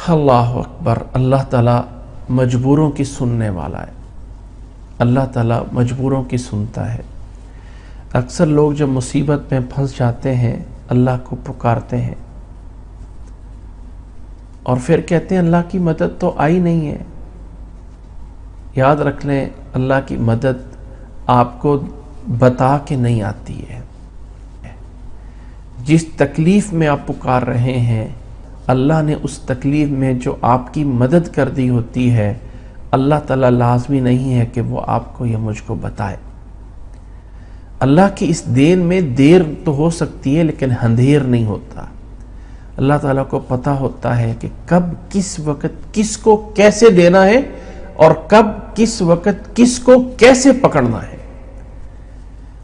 اللہ اکبر. اللہ تعالیٰ مجبوروں کی سننے والا ہے. اللہ تعالیٰ مجبوروں کی سنتا ہے. اکثر لوگ جب مصیبت میں پھنس جاتے ہیں اللہ کو پکارتے ہیں اور پھر کہتے ہیں اللہ کی مدد تو آئی نہیں ہے. یاد رکھ لیں اللہ کی مدد آپ کو بتا کے نہیں آتی ہے. جس تکلیف میں آپ پکار رہے ہیں اللہ نے اس تکلیف میں جو آپ کی مدد کر دی ہوتی ہے اللہ تعالیٰ لازمی نہیں ہے کہ وہ آپ کو یا مجھ کو بتائے. اللہ کی اس دین میں دیر تو ہو سکتی ہے لیکن اندھیر نہیں ہوتا. اللہ تعالیٰ کو پتہ ہوتا ہے کہ کب کس وقت کس کو کیسے دینا ہے اور کب کس وقت کس کو کیسے پکڑنا ہے.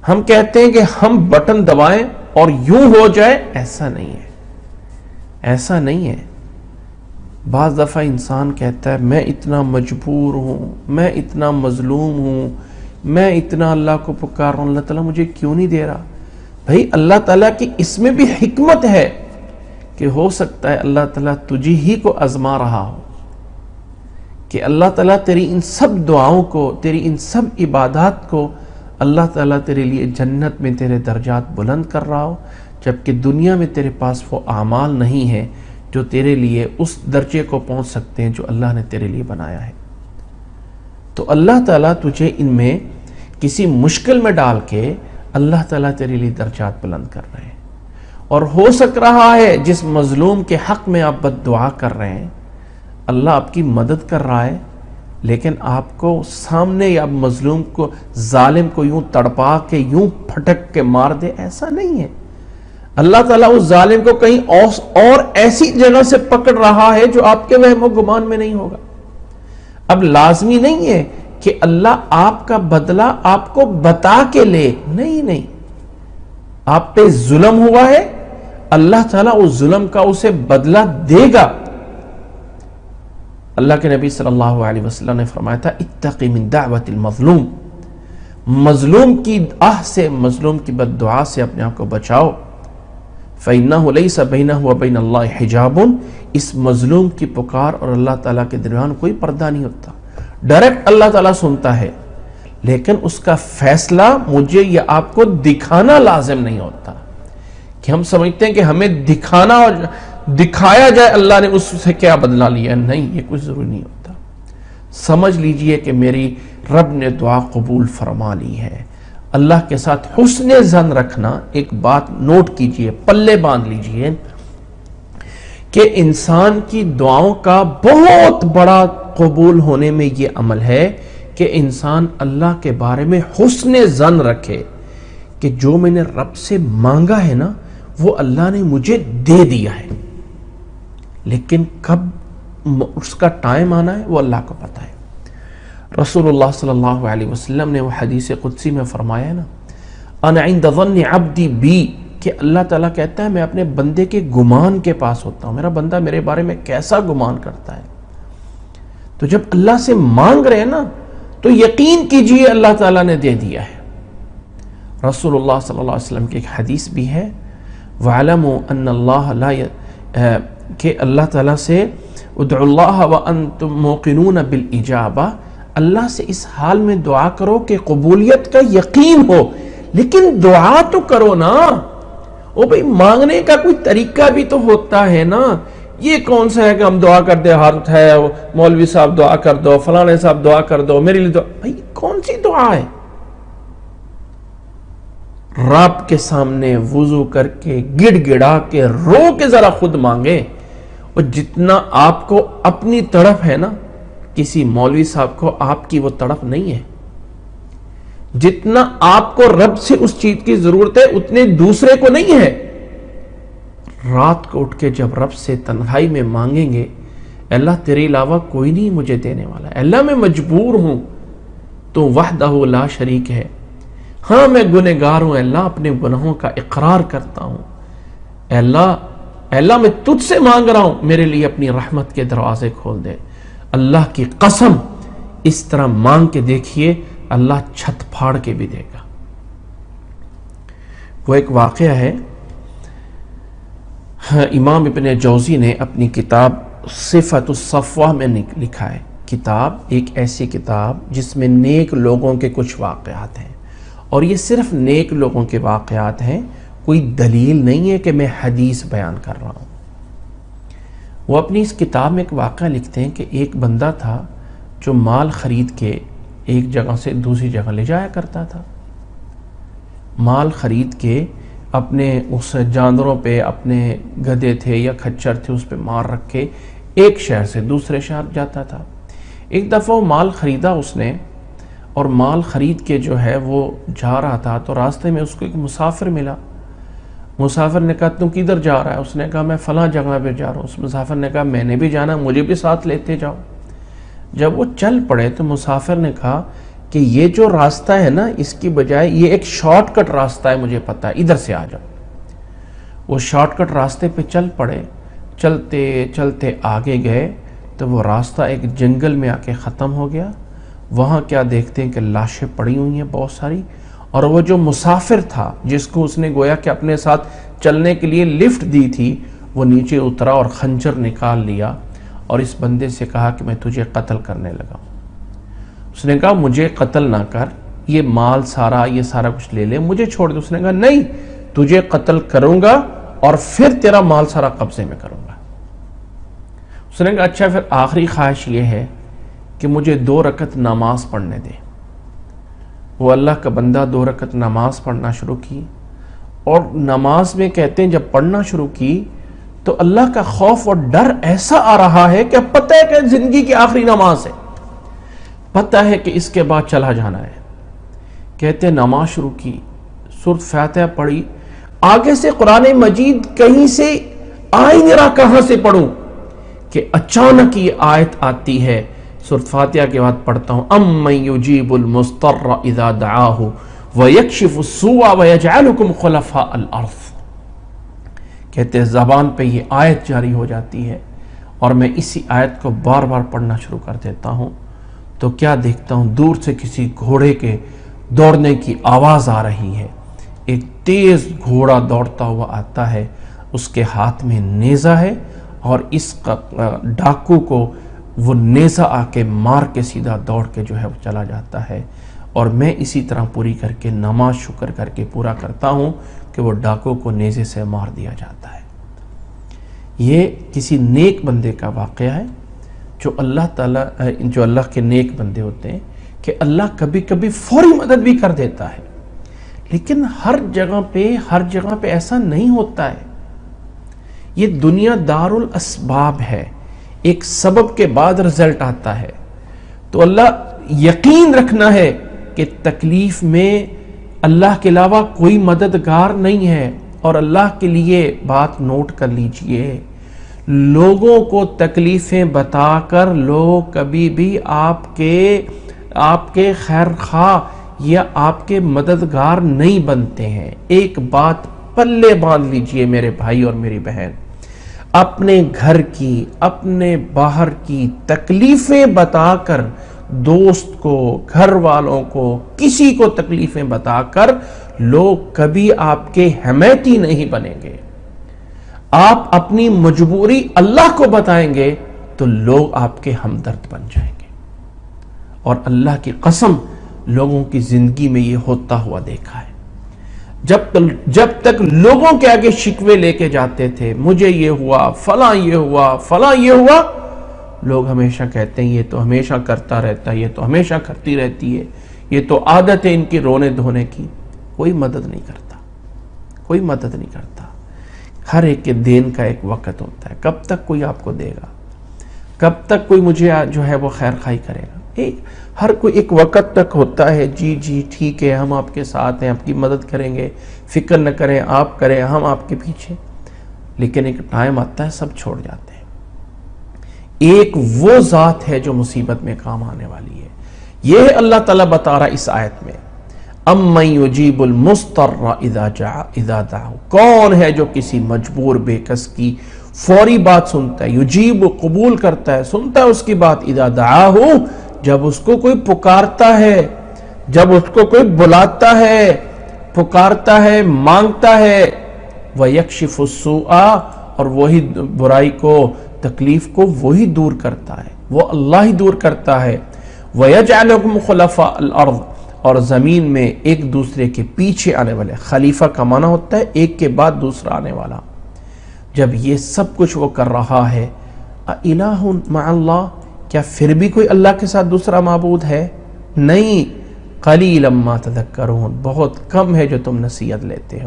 ہم کہتے ہیں کہ ہم بٹن دبائیں اور یوں ہو جائے، ایسا نہیں ہے. ایسا نہیں ہے. بعض دفعہ انسان کہتا ہے میں اتنا مجبور ہوں، میں اتنا مظلوم ہوں، میں اتنا اللہ کو پکار رہا ہوں، اللہ تعالیٰ مجھے کیوں نہیں دے رہا. بھائی اللہ تعالیٰ کی اس میں بھی حکمت ہے کہ ہو سکتا ہے اللہ تعالیٰ تجھے ہی کو آزما رہا ہو، کہ اللہ تعالیٰ تیری ان سب دعاؤں کو، تیری ان سب عبادات کو اللہ تعالیٰ تیرے لیے جنت میں تیرے درجات بلند کر رہا ہو، جبکہ دنیا میں تیرے پاس وہ اعمال نہیں ہے جو تیرے لیے اس درجے کو پہنچ سکتے ہیں جو اللہ نے تیرے لیے بنایا ہے. تو اللہ تعالیٰ تجھے ان میں کسی مشکل میں ڈال کے اللہ تعالیٰ تیرے لیے درجات بلند کر رہے ہیں. اور ہو سک رہا ہے جس مظلوم کے حق میں آپ بد دعا کر رہے ہیں اللہ آپ کی مدد کر رہا ہے، لیکن آپ کو سامنے یا مظلوم کو، ظالم کو یوں تڑپا کے یوں پھٹک کے مار دے، ایسا نہیں ہے. اللہ تعالیٰ اس ظالم کو کہیں اور ایسی جگہ سے پکڑ رہا ہے جو آپ کے وہم و گمان میں نہیں ہوگا. اب لازمی نہیں ہے کہ اللہ آپ کا بدلہ آپ کو بتا کے لے، نہیں. آپ پہ ظلم ہوا ہے، اللہ تعالیٰ اس ظلم کا اسے بدلہ دے گا. اللہ کے نبی صلی اللہ علیہ وسلم نے فرمایا تھا اتقی من دعوت المظلوم، مظلوم کی آہ سے، مظلوم کی بد دعا سے اپنے آپ کو بچاؤ. فَإِنَّهُ لَيْسَ بَيْنَهُ وَبَيْنَ اللَّهِ حِجَابٌ، اس مظلوم کی پکار اور اللہ تعالیٰ کے درمیان کوئی پردہ نہیں ہوتا. ڈائریکٹ اللہ تعالیٰ سنتا ہے، لیکن اس کا فیصلہ مجھے یا آپ کو دکھانا لازم نہیں ہوتا کہ ہم سمجھتے ہیں کہ ہمیں دکھانا اور دکھایا جائے اللہ نے اس سے کیا بدلہ لیا. نہیں، یہ کچھ ضروری نہیں ہوتا. سمجھ لیجئے کہ میری رب نے دعا قبول فرما لی ہے. اللہ کے ساتھ حسن ظن رکھنا، ایک بات نوٹ کیجئے، پلے باندھ لیجئے کہ انسان کی دعاؤں کا بہت بڑا قبول ہونے میں یہ عمل ہے کہ انسان اللہ کے بارے میں حسن ظن رکھے کہ جو میں نے رب سے مانگا ہے نا وہ اللہ نے مجھے دے دیا ہے، لیکن کب اس کا ٹائم آنا ہے وہ اللہ کو پتہ ہے. رسول اللہ صلی اللہ علیہ وسلم نے وہ حدیث قدسی میں فرمایا ہے نا انا عند ظن عبدی بی، کہ اللہ تعالیٰ کہتا ہے میں اپنے بندے کے گمان کے پاس ہوتا ہوں، میرا بندہ میرے بارے میں کیسا گمان کرتا ہے. تو جب اللہ سے مانگ رہے ہیں نا تو یقین کیجئے اللہ تعالیٰ نے دے دیا ہے. رسول اللہ صلی اللہ علیہ وسلم کی ایک حدیث بھی ہے وَعَلَمُوا أَنَّ اللَّهَ لَا کہ اللہ تعالیٰ سے ادعوا اللہ وَأَنْتُمْ مُوقِنُونَ بِالْإِجَابَةِ، اللہ سے اس حال میں دعا کرو کہ قبولیت کا یقین ہو، لیکن دعا تو کرو نا. او بھئی مانگنے کا کوئی طریقہ بھی تو ہوتا ہے نا. یہ کون سا ہے کہ ہم دعا کر دے، ہاتھ ہے مولوی صاحب دعا کر دو، فلانے صاحب دعا کر دو، میرے لیے دعا. بھئی کون سی دعا ہے؟ رب کے سامنے وضو کر کے گڑ گڑا کے رو کے ذرا خود مانگے. اور جتنا آپ کو اپنی طرف ہے نا، کسی مولوی صاحب کو آپ کی وہ طرف نہیں ہے. جتنا آپ کو رب سے اس چیز کی ضرورت ہے اتنے دوسرے کو نہیں ہے. رات کو اٹھ کے جب رب سے تنہائی میں مانگیں گے اللہ تیرے علاوہ کوئی نہیں مجھے دینے والا، اللہ میں مجبور ہوں، تو وحدہ لا شریک ہے. ہاں میں گنہگار ہوں اللہ، اپنے گناہوں کا اقرار کرتا ہوں. اللہ میں تجھ سے مانگ رہا ہوں، میرے لیے اپنی رحمت کے دروازے کھول دے. اللہ کی قسم اس طرح مانگ کے دیکھیے اللہ چھت پھاڑ کے بھی دے گا. وہ ایک واقعہ ہے، امام ابن جوزی نے اپنی کتاب صفت الصفوہ میں لکھا ہے کتاب، ایک ایسی کتاب جس میں نیک لوگوں کے کچھ واقعات ہیں، اور یہ صرف نیک لوگوں کے واقعات ہیں، کوئی دلیل نہیں ہے کہ میں حدیث بیان کر رہا ہوں۔ وہ اپنی اس کتاب میں ایک واقعہ لکھتے ہیں کہ ایک بندہ تھا جو مال خرید کے ایک جگہ سے دوسری جگہ لے جایا کرتا تھا، مال خرید کے اپنے اس جانوروں پہ، اپنے گدھے تھے یا کھچر تھے، اس پہ مار رکھ کے ایک شہر سے دوسرے شہر جاتا تھا۔ ایک دفعہ وہ مال خریدا اس نے، اور مال خرید کے جو ہے وہ جا رہا تھا تو راستے میں اس کو ایک مسافر ملا۔ مسافر نے کہا تم کدھر جا رہا ہے؟ اس نے کہا میں فلاں جگہ پہ جا رہا ہوں۔ اس مسافر نے کہا میں نے بھی جانا، مجھے بھی ساتھ لیتے جاؤ۔ جب وہ چل پڑے تو مسافر نے کہا کہ یہ جو راستہ ہے نا، اس کی بجائے یہ ایک شارٹ کٹ راستہ ہے، مجھے پتا ہے، ادھر سے آ جاؤ۔ وہ شارٹ کٹ راستے پہ چل پڑے، چلتے چلتے آگے گئے تو وہ راستہ ایک جنگل میں آ کے ختم ہو گیا۔ وہاں کیا دیکھتے ہیں کہ لاشیں پڑی ہوئی ہیں بہت ساری، اور وہ جو مسافر تھا جس کو اس نے گویا کہ اپنے ساتھ چلنے کے لیے لفٹ دی تھی، وہ نیچے اترا اور خنجر نکال لیا اور اس بندے سے کہا کہ میں تجھے قتل کرنے لگا ہوں۔ اس نے کہا مجھے قتل نہ کر، یہ مال سارا، یہ سارا کچھ لے لے، مجھے چھوڑ دے۔ اس نے کہا نہیں، تجھے قتل کروں گا اور پھر تیرا مال سارا قبضے میں کروں گا۔ اس نے کہا اچھا پھر آخری خواہش یہ ہے کہ مجھے 2 رکعت نماز پڑھنے دے۔ وہ اللہ کا بندہ 2 رکعت نماز پڑھنا شروع کی، اور نماز میں کہتے ہیں جب پڑھنا شروع کی تو اللہ کا خوف اور ڈر ایسا آ رہا ہے کہ پتہ ہے کہ زندگی کی آخری نماز ہے، پتہ ہے کہ اس کے بعد چلا جانا ہے۔ کہتے ہیں نماز شروع کی، سورۃ فاتحہ پڑھی، آگے سے قرآن مجید کہیں سے آ ہی نہیں رہا کہاں سے پڑھوں، کہ اچانک یہ آیت آتی ہے۔ سورۃ فاتحہ کے بعد پڑھتا ہوں امن یجیب المضطر اذا دعاہ ویکشف السوء ویجعلکم خلفاء الارض۔ کہتے ہیں زبان پہ یہ آیت جاری ہو جاتی ہے اور میں اسی آیت کو بار بار پڑھنا شروع کر دیتا ہوں تو کیا دیکھتا ہوں دور سے کسی گھوڑے کے دوڑنے کی آواز آ رہی ہے۔ ایک تیز گھوڑا دوڑتا ہوا آتا ہے، اس کے ہاتھ میں نیزہ ہے، اور اس ڈاکو کو وہ نیزہ آ کے مار کے سیدھا دوڑ کے جو ہے وہ چلا جاتا ہے، اور میں اسی طرح پوری کر کے نماز شکر کر کے پورا کرتا ہوں کہ وہ ڈاکو کو نیزے سے مار دیا جاتا ہے۔ یہ کسی نیک بندے کا واقعہ ہے جو اللہ تعالیٰ، جو اللہ کے نیک بندے ہوتے ہیں کہ اللہ کبھی کبھی فوری مدد بھی کر دیتا ہے، لیکن ہر جگہ پہ ایسا نہیں ہوتا ہے۔ یہ دنیا دار الاسباب ہے، ایک سبب کے بعد رزلٹ آتا ہے۔ تو اللہ یقین رکھنا ہے کہ تکلیف میں اللہ کے علاوہ کوئی مددگار نہیں ہے، اور اللہ کے لیے بات نوٹ کر لیجئے، لوگوں کو تکلیفیں بتا کر لوگ کبھی بھی آپ کے خیر خواہ یا آپ کے مددگار نہیں بنتے ہیں۔ ایک بات پلے باندھ لیجئے میرے بھائی اور میری بہن، اپنے گھر کی، اپنے باہر کی تکلیفیں بتا کر، دوست کو، گھر والوں کو، کسی کو تکلیفیں بتا کر لوگ کبھی آپ کے حمیتی نہیں بنیں گے۔ آپ اپنی مجبوری اللہ کو بتائیں گے تو لوگ آپ کے ہمدرد بن جائیں گے، اور اللہ کی قسم لوگوں کی زندگی میں یہ ہوتا ہوا دیکھا ہے۔ جب تک لوگوں کے آگے شکوے لے کے جاتے تھے، مجھے یہ ہوا، فلاں یہ ہوا، فلاں یہ ہوا، لوگ ہمیشہ کہتے ہیں یہ تو ہمیشہ کرتا رہتا ہے، یہ تو ہمیشہ کرتی رہتی ہے، یہ تو عادت ہے ان کی رونے دھونے کی۔ کوئی مدد نہیں کرتا، کوئی مدد نہیں کرتا۔ ہر ایک کے دین کا ایک وقت ہوتا ہے، کب تک کوئی آپ کو دے گا، کب تک کوئی مجھے جو ہے وہ خیر خواہی کرے گا۔ ہر کوئی ایک وقت تک ہوتا ہے، جی ٹھیک ہے ہم آپ کے ساتھ ہیں، آپ کی مدد کریں گے، فکر نہ کریں، آپ کریں، ہم آپ کے پیچھے۔ لیکن ایک ٹائم آتا ہے سب چھوڑ جاتے ہیں۔ ایک وہ ذات ہے جو مصیبت میں کام آنے والی ہے، یہ اللہ تعالیٰ بتا رہا اس آیت میں، امن یجیب المضطر اذا دعاہ، کون ہے جو کسی مجبور بے کس کی فوری بات سنتا ہے، یجیب قبول کرتا ہے، سنتا ہے اس کی بات، اذا دعاہ جب اس کو کوئی پکارتا ہے، جب اس کو کوئی بلاتا ہے، پکارتا ہے، مانگتا ہے، وَيَكْشِفُ السُّوءَ، اور وہی برائی کو تکلیف کو وہی دور کرتا ہے، وہ اللہ ہی دور کرتا ہے۔ وَيَجْعَلُكُمْ خُلَفَاءَ الْأَرْضِ، اور زمین میں ایک دوسرے کے پیچھے آنے والے، خلیفہ کا معنی ہوتا ہے ایک کے بعد دوسرا آنے والا۔ جب یہ سب کچھ وہ کر رہا ہے، اِلَٰهٌ مَعَ اللَّهِ، کیا پھر بھی کوئی اللہ کے ساتھ دوسرا معبود ہے؟ نہیں، قَلِيلًا مَا تَذَكَّرُونَ، بہت کم ہے جو تم نصیحت لیتے ہو۔